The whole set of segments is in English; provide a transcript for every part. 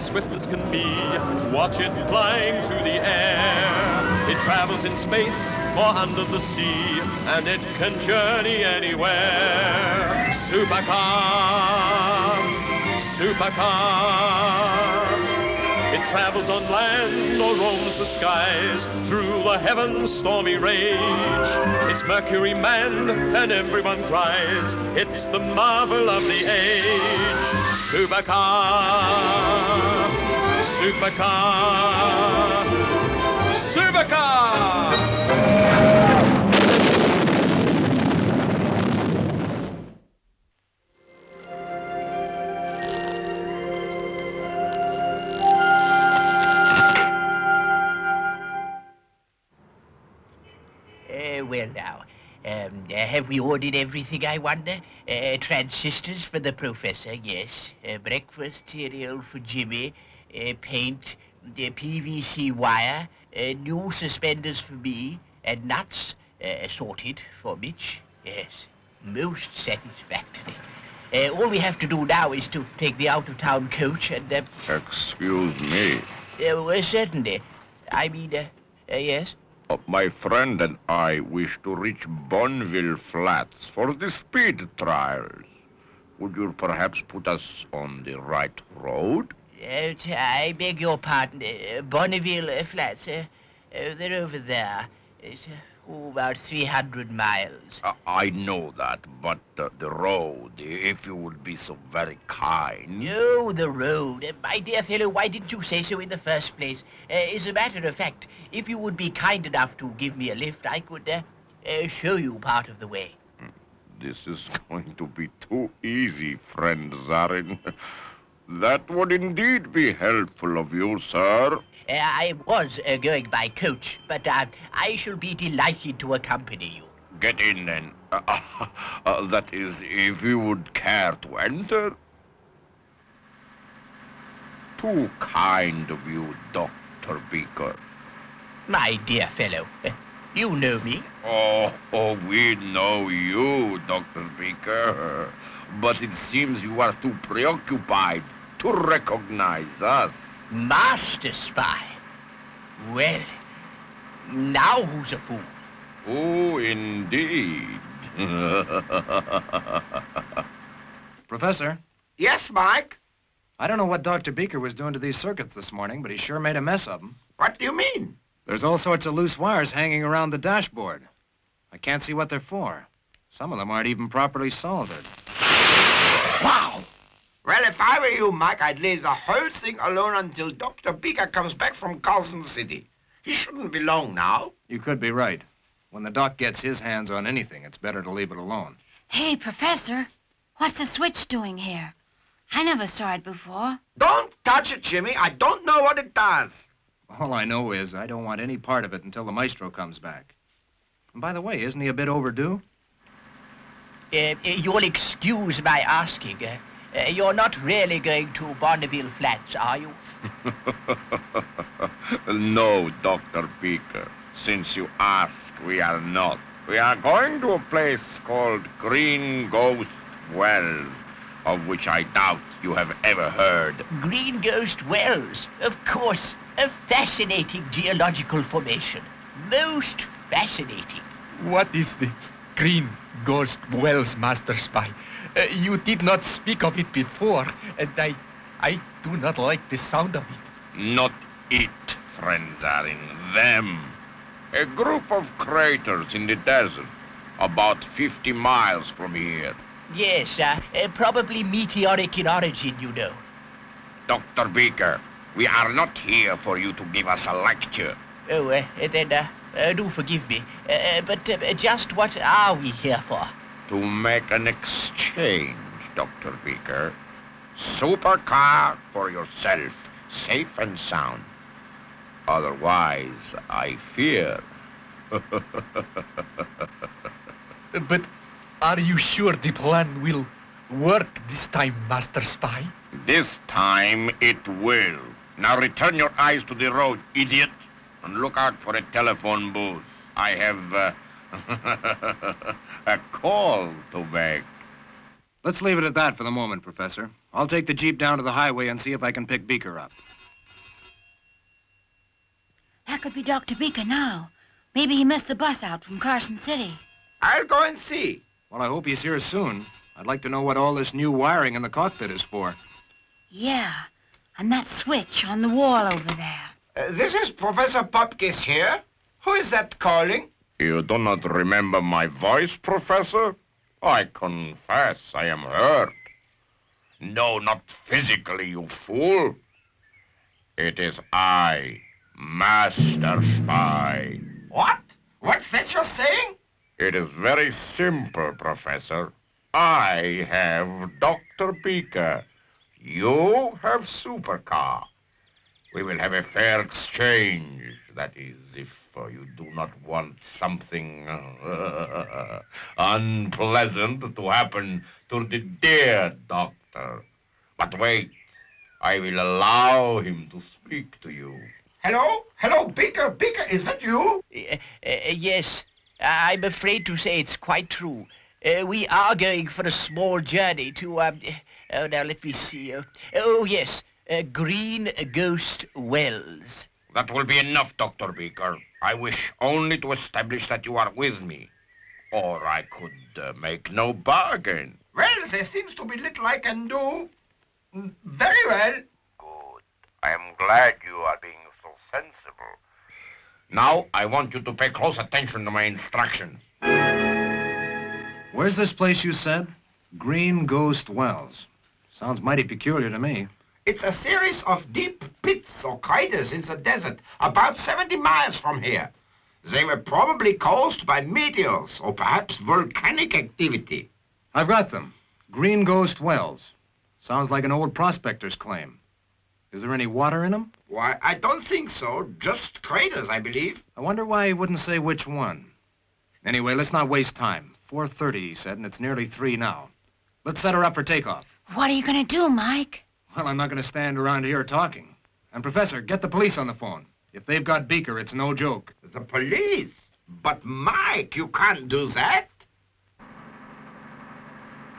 swift as can be. Watch it flying through the air. It travels in space or under the sea, and it can journey anywhere. Supercar, supercar. It travels on land or roams the skies, through the heavens' stormy rage. It's Mercury manned and everyone cries, it's the marvel of the age. Supercar, supercar, supercar! Well now, have we ordered everything, I wonder? Transistors for the professor, yes. Breakfast cereal for Jimmy. Paint. PVC wire. New suspenders for me. And nuts, assorted for Mitch. Yes, most satisfactory. All we have to do now is to take the out-of-town coach and... Excuse me. Certainly. I mean, yes? My friend and I wish to reach Bonneville Flats for the speed trials. Would you perhaps put us on the right road? I beg your pardon. Bonneville Flats, they're over there. It's about 300 miles. I know that, but the road, if you would be so very kind. Oh, the road. My dear fellow, why didn't you say so in the first place? As a matter of fact, if you would be kind enough to give me a lift, I could show you part of the way. This is going to be too easy, friend Zarin. That would indeed be helpful of you, sir. I was going by coach, but I shall be delighted to accompany you. Get in, then. That is, if you would care to enter. Too kind of you, Dr. Beaker. My dear fellow, you know me. Oh, we know you, Dr. Beaker. But it seems you are too preoccupied to recognize us. Master spy. Well, now who's a fool? Oh, indeed. Professor? Yes, Mike? I don't know what Dr. Beaker was doing to these circuits this morning, but he sure made a mess of them. What do you mean? There's all sorts of loose wires hanging around the dashboard. I can't see what they're for. Some of them aren't even properly soldered. Wow! Well, if I were you, Mike, I'd leave the whole thing alone until Dr. Beaker comes back from Carson City. He shouldn't be long now. You could be right. When the doc gets his hands on anything, it's better to leave it alone. Hey, Professor, what's the switch doing here? I never saw it before. Don't touch it, Jimmy. I don't know what it does. All I know is I don't want any part of it until the maestro comes back. And by the way, isn't he a bit overdue? You'll excuse my asking. You're not really going to Bonneville Flats, are you? No, Dr. Beaker. Since you ask, we are not. We are going to a place called Green Ghost Wells, of which I doubt you have ever heard. Green Ghost Wells, of course. A fascinating geological formation. Most fascinating. What is this Green Ghost Wells, Master Spy? You did not speak of it before, and I do not like the sound of it. Not it, friends are in them. A group of craters in the desert, about 50 miles from here. Yes, probably meteoric in origin, you know. Dr. Beaker, we are not here for you to give us a lecture. Oh, then do forgive me. But just what are we here for? To make an exchange, Dr. Beaker. Supercar for yourself, safe and sound. Otherwise, I fear. But are you sure the plan will work this time, Master Spy? This time it will. Now return your eyes to the road, idiot, and look out for a telephone booth. I have a call to make. Let's leave it at that for the moment, Professor. I'll take the Jeep down to the highway and see if I can pick Beaker up. That could be Dr. Beaker now. Maybe he missed the bus out from Carson City. I'll go and see. Well, I hope he's here soon. I'd like to know what all this new wiring in the cockpit is for. Yeah, and that switch on the wall over there. This is Professor Popkis here. Who is that calling? You do not remember my voice, Professor? I confess I am hurt. No, not physically, you fool. It is I, Master Spy. What? What's that you're saying? It is very simple, Professor. I have Dr. Beaker. You have Supercar. We will have a fair exchange. That is, if you do not want something unpleasant to happen to the dear doctor. But wait, I will allow him to speak to you. Hello? Hello, Beaker? Beaker, is that you? Yes, I'm afraid to say it's quite true. We are going for a small journey to, oh, now let me see. Oh, yes, Green Ghost Wells. That will be enough, Dr. Beaker. I wish only to establish that you are with me. Or I could make no bargain. Well, there seems to be little I can do. Very well. Good. I am glad you are being so sensible. Now, I want you to pay close attention to my instructions. Where's this place you said? Green Ghost Wells. Sounds mighty peculiar to me. It's a series of deep pits or craters in the desert, about 70 miles from here. They were probably caused by meteors or perhaps volcanic activity. I've got them. Green Ghost Wells. Sounds like an old prospector's claim. Is there any water in them? Why, I don't think so. Just craters, I believe. I wonder why he wouldn't say which one. Anyway, let's not waste time. 4:30, he said, and it's nearly 3 now. Let's set her up for takeoff. What are you going to do, Mike? Well, I'm not going to stand around here talking. And, Professor, get the police on the phone. If they've got Beaker, it's no joke. The police? But, Mike, you can't do that.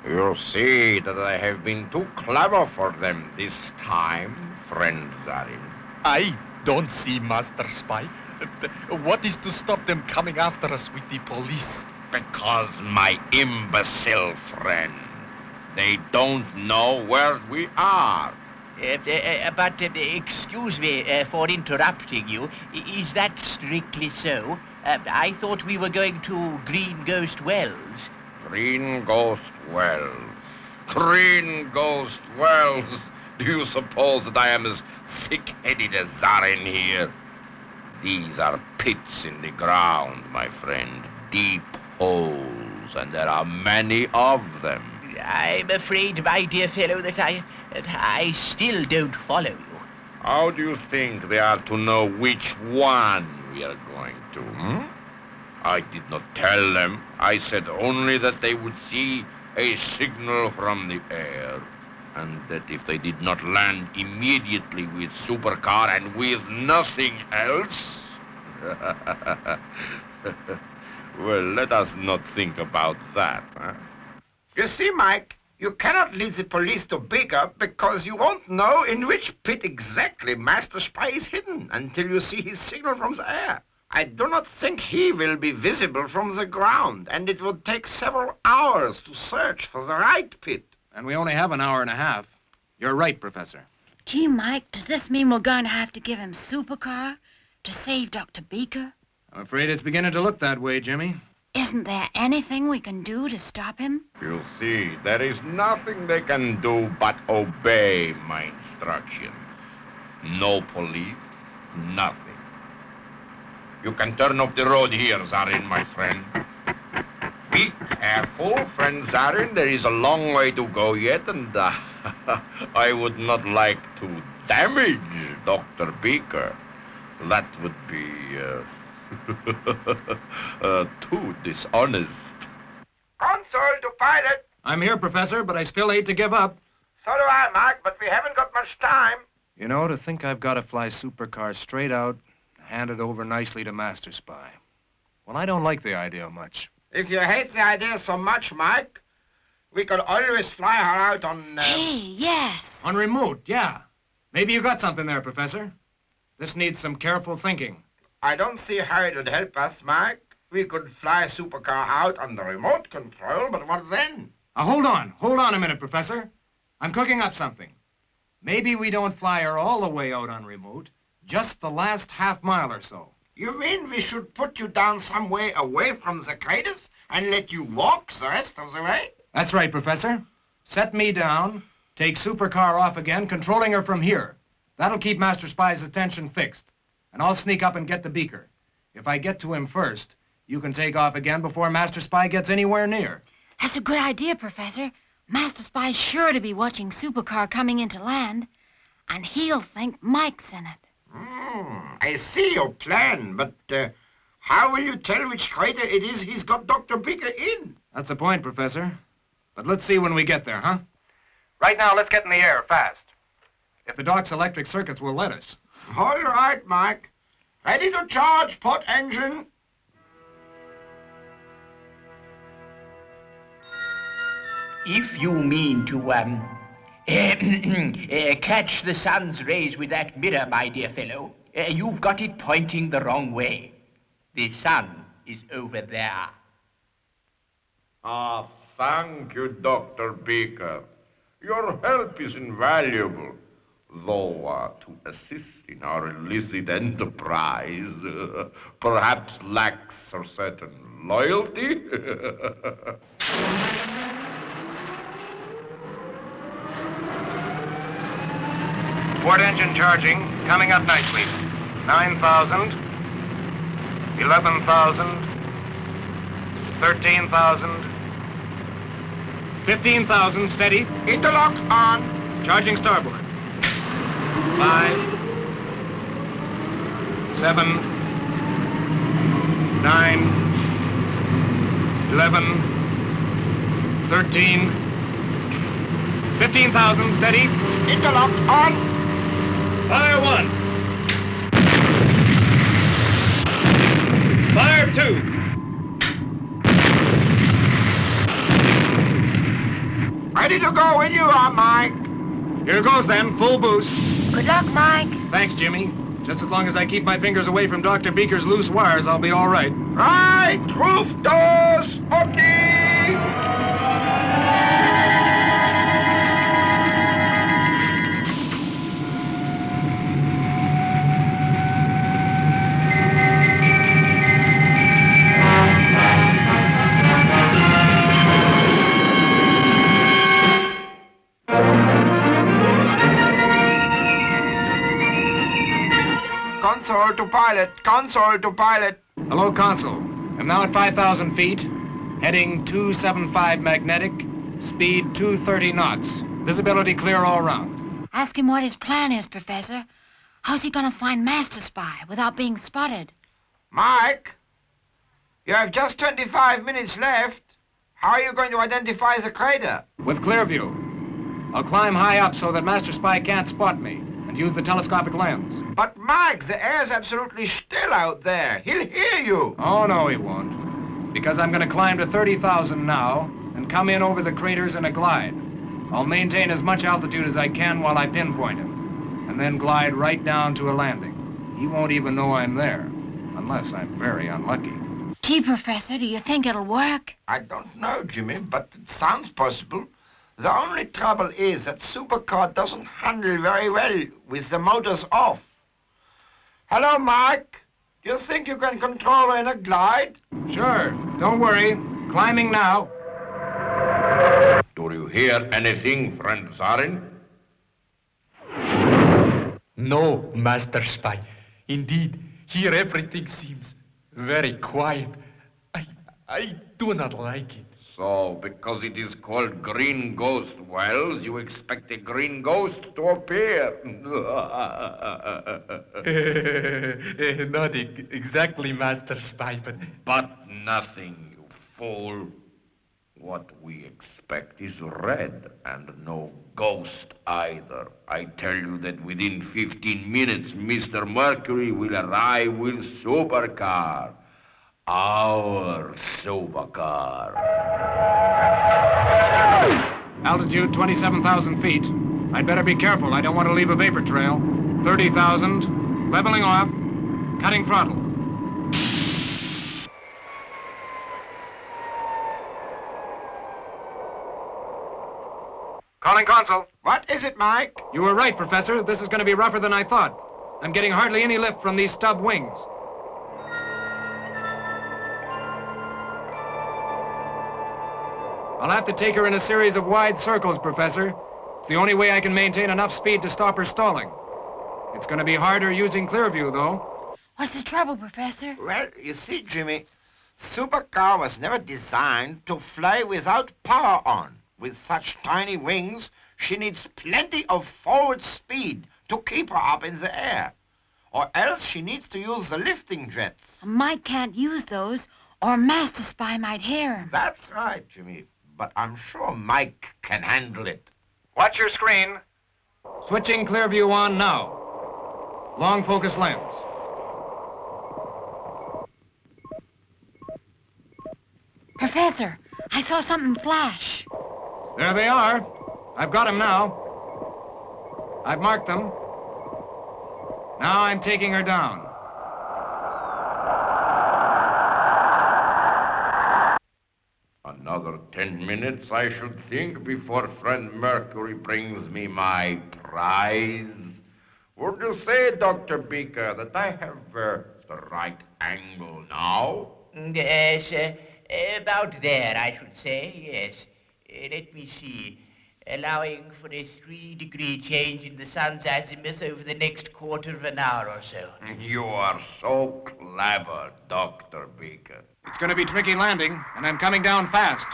You see that I have been too clever for them this time, friend Zarin. I don't see, Master Spy. What is to stop them coming after us with the police? Because, my imbecile friend, they don't know where we are. But excuse me for interrupting you. Is that strictly so? I thought we were going to Green Ghost Wells. Green Ghost Wells. Green Ghost Wells. Do you suppose that I am as thick-headed as Zarin here? These are pits in the ground, my friend. Deep holes, and there are many of them. I'm afraid, my dear fellow, that I still don't follow you. How do you think they are to know which one we are going to, I did not tell them. I said only that they would see a signal from the air, and that if they did not land immediately with Supercar and with nothing else... Well, let us not think about that, huh? You see, Mike, you cannot lead the police to Beaker because you won't know in which pit exactly Master Spy is hidden until you see his signal from the air. I do not think he will be visible from the ground, and it would take several hours to search for the right pit. And we only have an hour and a half. You're right, Professor. Gee, Mike, does this mean we're going to have to give him Supercar to save Dr. Beaker? I'm afraid it's beginning to look that way, Jimmy. Isn't there anything we can do to stop him? You see, there is nothing they can do but obey my instructions. No police, nothing. You can turn off the road here, Zarin, my friend. Be careful, friend Zarin. There is a long way to go yet, and I would not like to damage Dr. Beaker. That would be too dishonest. Console to pilot. I'm here, Professor, but I still hate to give up. So do I, Mike, but we haven't got much time. You know, to think I've got to fly Supercar straight out, hand it over nicely to Master Spy. Well, I don't like the idea much. If you hate the idea so much, Mike, We could always fly her out on... Hey, yes. On remote, yeah. Maybe you got something there, Professor. This needs some careful thinking. I don't see how it would help us, Mike. We could fly Supercar out on the remote control, but what then? Hold on a minute, Professor. I'm cooking up something. Maybe we don't fly her all the way out on remote, just the last half mile or so. You mean we should put you down some way away from the craters and let you walk the rest of the way? That's right, Professor. Set me down, take Supercar off again, controlling her from here. That'll keep Master Spy's attention fixed. And I'll sneak up and get the beaker. If I get to him first, you can take off again before Master Spy gets anywhere near. That's a good idea, Professor. Master Spy's sure to be watching Supercar coming into land, and he'll think Mike's in it. I see your plan, but how will you tell which crater it is he's got Dr. Beaker in? That's the point, Professor. But let's see when we get there, huh? Right now, let's get in the air, fast. If the dock's electric circuits will let us. All right, Mike. Ready to charge, port engine. If you mean to, catch the sun's rays with that mirror, my dear fellow, you've got it pointing the wrong way. The sun is over there. Ah, thank you, Dr. Beaker. Your help is invaluable, though to assist in our illicit enterprise perhaps lacks a certain loyalty. Port engine charging, coming up nicely. 9,000, 11,000, 13,000, 15,000, steady. Interlock on. Charging starboard. 5, 7, 9, 11, 13, 15,000, steady. Interlock on. Fire 1. Fire 2. Ready to go when you are, Mike. Here goes then, full boost. Good luck, Mike. Thanks, Jimmy. Just as long as I keep my fingers away from Dr. Beaker's loose wires, I'll be all right. Right, roof doors opening. Console to pilot, console to pilot. Hello, Consul. I'm now at 5,000 feet, heading 275 magnetic, speed 230 knots. Visibility clear all around. Ask him what his plan is, Professor. How's he going to find Master Spy without being spotted? Mike, you have just 25 minutes left. How are you going to identify the crater? With clear view. I'll climb high up so that Master Spy can't spot me, and use the telescopic lens. But, Mike, the air's absolutely still out there. He'll hear you. Oh, no, he won't. Because I'm going to climb to 30,000 now and come in over the craters in a glide. I'll maintain as much altitude as I can while I pinpoint him, and then glide right down to a landing. He won't even know I'm there, unless I'm very unlucky. Gee, Professor, do you think it'll work? I don't know, Jimmy, but it sounds possible. The only trouble is that Supercar doesn't handle very well with the motors off. Hello, Mike. Do you think you can control her in a glide? Sure. Don't worry. Climbing now. Do you hear anything, friend Zarin? No, Master Spy. Indeed, here everything seems very quiet. I do not like it. So, because it is called Green Ghost Wells, you expect a green ghost to appear? Not exactly, Master Spy, but... But nothing, you fool. What we expect is red, and no ghost either. I tell you that within 15 minutes, Mr. Mercury will arrive with Supercar. Our supercar. Altitude 27,000 feet. I'd better be careful. I don't want to leave a vapor trail. 30,000. Leveling off. Cutting throttle. Calling console. What is it, Mike? You were right, Professor. This is going to be rougher than I thought. I'm getting hardly any lift from these stub wings. I'll have to take her in a series of wide circles, Professor. It's the only way I can maintain enough speed to stop her stalling. It's going to be harder using Clearview, though. What's the trouble, Professor? Well, you see, Jimmy, Supercar was never designed to fly without power on. With such tiny wings, she needs plenty of forward speed to keep her up in the air. Or else she needs to use the lifting jets. Mike can't use those, or Master Spy might hear him. That's right, Jimmy. But I'm sure Mike can handle it. Watch your screen. Switching Clearview on now. Long focus lens. Professor, I saw something flash. There they are. I've got them now. I've marked them. Now I'm taking her down. Another 10 minutes, I should think, before friend Mercury brings me my prize. Would you say, Dr. Beaker, that I have the right angle now? Yes, about there, I should say, yes. Let me see. Allowing for a 3-degree change in the sun's azimuth over the next quarter of an hour or so. You are so clever, Dr. Beaker. It's going to be tricky landing, and I'm coming down fast.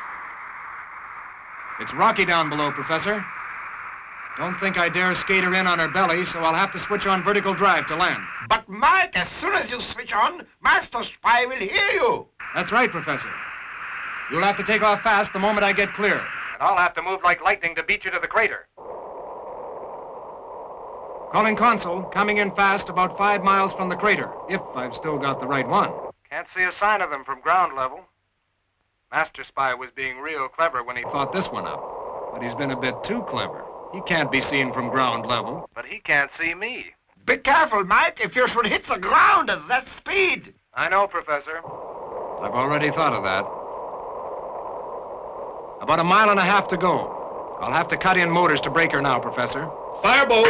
It's rocky down below, Professor. Don't think I dare skate her in on her belly, so I'll have to switch on vertical drive to land. But, Mike, as soon as you switch on, Master Spy will hear you. That's right, Professor. You'll have to take off fast the moment I get clear. And I'll have to move like lightning to beat you to the crater. Calling console, coming in fast about 5 miles from the crater, if I've still got the right one. Can't see a sign of them from ground level. Master Spy was being real clever when he thought this one up. But he's been a bit too clever. He can't be seen from ground level. But he can't see me. Be careful, Mike, if you should hit the ground at that speed. I know, Professor. I've already thought of that. About 1.5 miles to go. I'll have to cut in motors to break her now, Professor. Fireboat!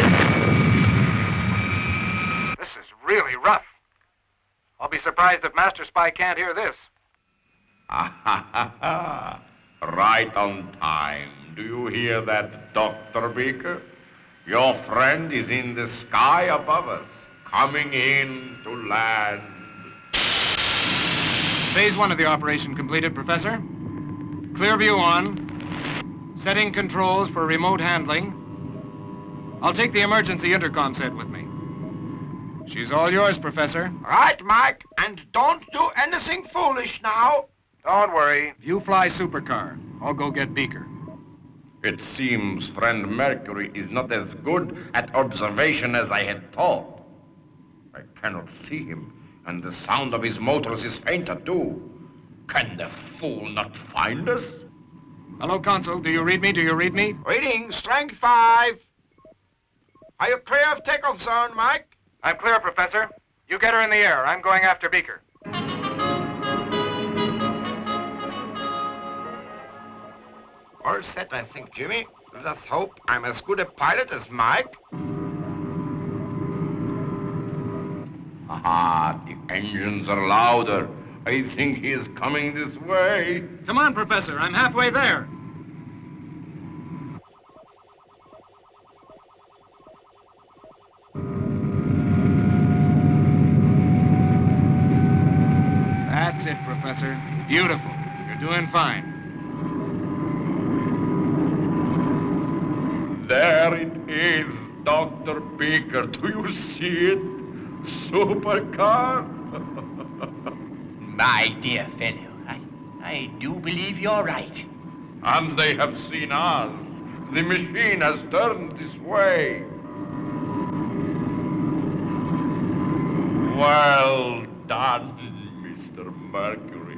This is really rough. I'll be surprised if Master Spy can't hear this. Right on time. Do you hear that, Dr. Beaker? Your friend is in the sky above us, coming in to land. Phase 1 of the operation completed, Professor. Clearview on. Setting controls for remote handling. I'll take the emergency intercom set with me. She's all yours, Professor. Right, Mike, and don't do anything foolish now. Don't worry. You fly Supercar. I'll go get Beaker. It seems friend Mercury is not as good at observation as I had thought. I cannot see him, and the sound of his motors is fainter, too. Can the fool not find us? Hello, Consul. Do you read me? Do you read me? Reading, strength 5. Are you clear of takeoff zone, Mike? I'm clear, Professor. You get her in the air. I'm going after Beaker. All set, I think, Jimmy. Let us hope I'm as good a pilot as Mike. Ah, the engines are louder. I think he is coming this way. Come on, Professor. I'm halfway there. That's it, Professor. Beautiful. You're doing fine. There it is, Dr. Beaker. Do you see it? Supercar? My dear fellow, I do believe you're right. And they have seen us. The machine has turned this way. Well done, Mr. Mercury.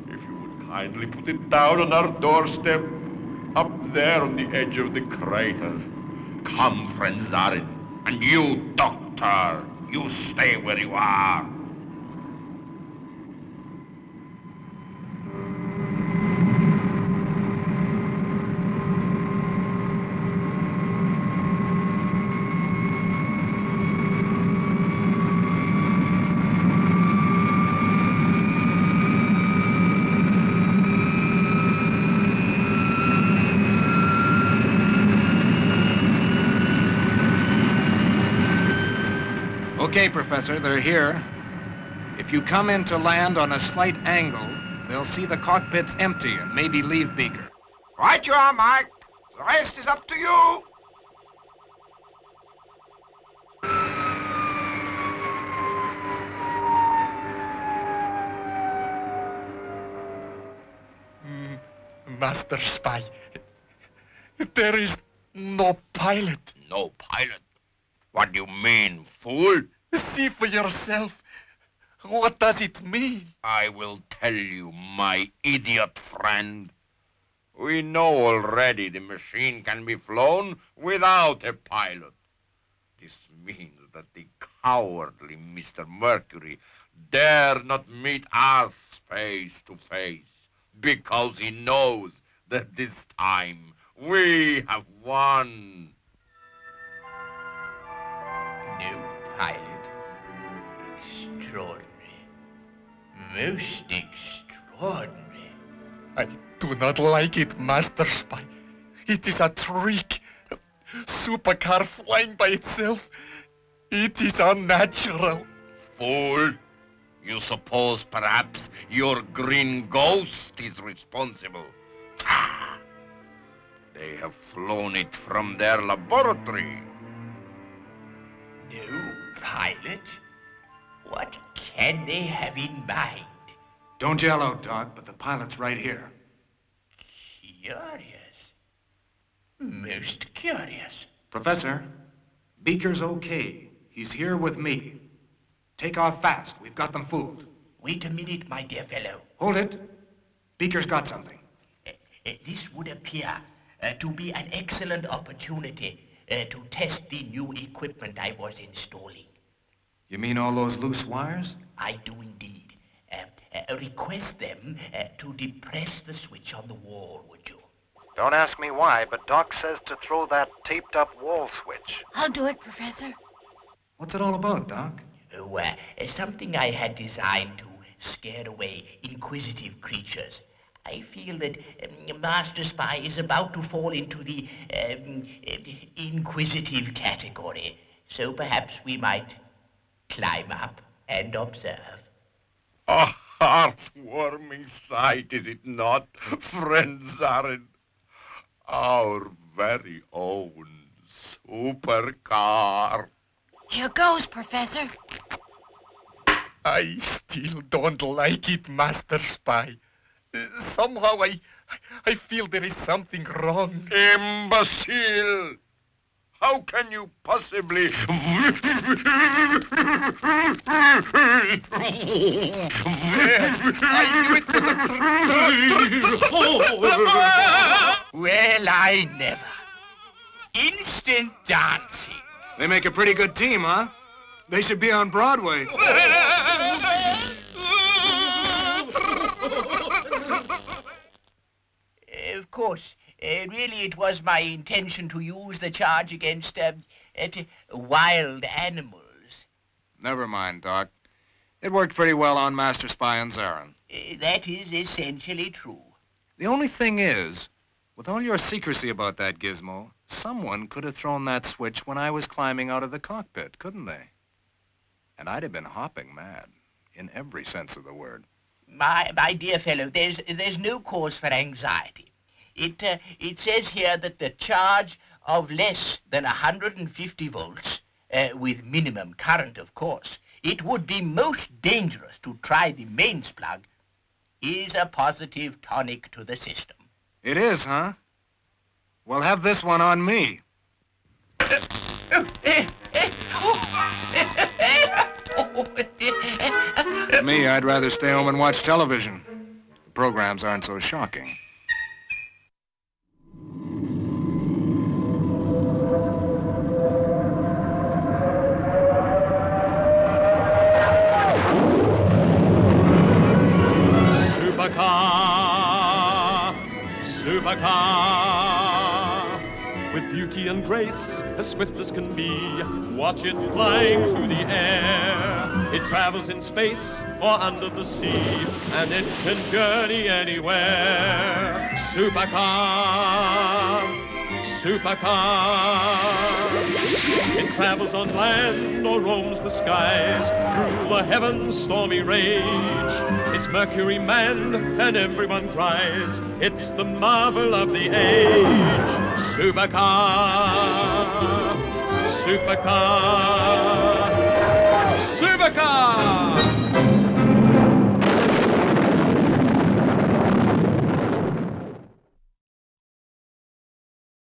If you would kindly put it down on our doorstep, up there on the edge of the crater. Come, friend Zarin. And you, Doctor, you stay where you are. Okay, Professor, they're here. If you come in to land on a slight angle, they'll see the cockpits empty and maybe leave Beaker. Right you are, Mike. The rest is up to you. Master Spy, there is no pilot. No pilot? What do you mean, fool? See for yourself. What does it mean? I will tell you, my idiot friend. We know already the machine can be flown without a pilot. This means that the cowardly Mr. Mercury dare not meet us face to face because he knows that this time we have won. No pilot. Extraordinary. Most extraordinary. I do not like it, Master Spy. It is a trick. Supercar flying by itself. It is unnatural. Fool! You suppose perhaps your green ghost is responsible? Ah! They have flown it from their laboratory. No pilot? What can they have in mind? Don't yell out, Doc, but the pilot's right here. Curious. Most curious. Professor, Beaker's okay. He's here with me. Take off fast. We've got them fooled. Wait a minute, my dear fellow. Hold it. Beaker's got something. This would appear to be an excellent opportunity to test the new equipment I was installing. You mean all those loose wires? I do indeed. Request them to depress the switch on the wall, would you? Don't ask me why, but Doc says to throw that taped-up wall switch. I'll do it, Professor. What's it all about, Doc? Oh, something I had designed to scare away inquisitive creatures. I feel that Master Spy is about to fall into the inquisitive category. So perhaps we might climb up and observe. A heartwarming sight, is it not, friend Zarin? Our very own supercar. Here goes, Professor. I still don't like it, Master Spy. Somehow I feel there is something wrong. Imbecile! How can you possibly... I knew it was a... Well, I never. Instant dancing. They make a pretty good team, huh? They should be on Broadway. Of course, really it was my intention to use the charge against wild animals. Never mind, Doc. It worked pretty well on Master Spy and Zarin. That is essentially true. The only thing is, with all your secrecy about that gizmo, someone could have thrown that switch when I was climbing out of the cockpit, couldn't they? And I'd have been hopping mad, in every sense of the word. My dear fellow, there's no cause for anxiety. It says here that the charge of less than 150 volts, with minimum current, of course, it would be most dangerous to try the mains plug, is a positive tonic to the system. It is, huh? Well, have this one on me. Me, I'd rather stay home and watch television. The programs aren't so shocking. Supercar, supercar, with beauty and grace as swift as can be. Watch it flying through the air. It travels in space or under the sea, and it can journey anywhere. Supercar, supercar. It travels on land or roams the skies through the heavens' stormy rage. It's Mercury manned and everyone cries. It's the marvel of the age. Supercar, supercar, supercar.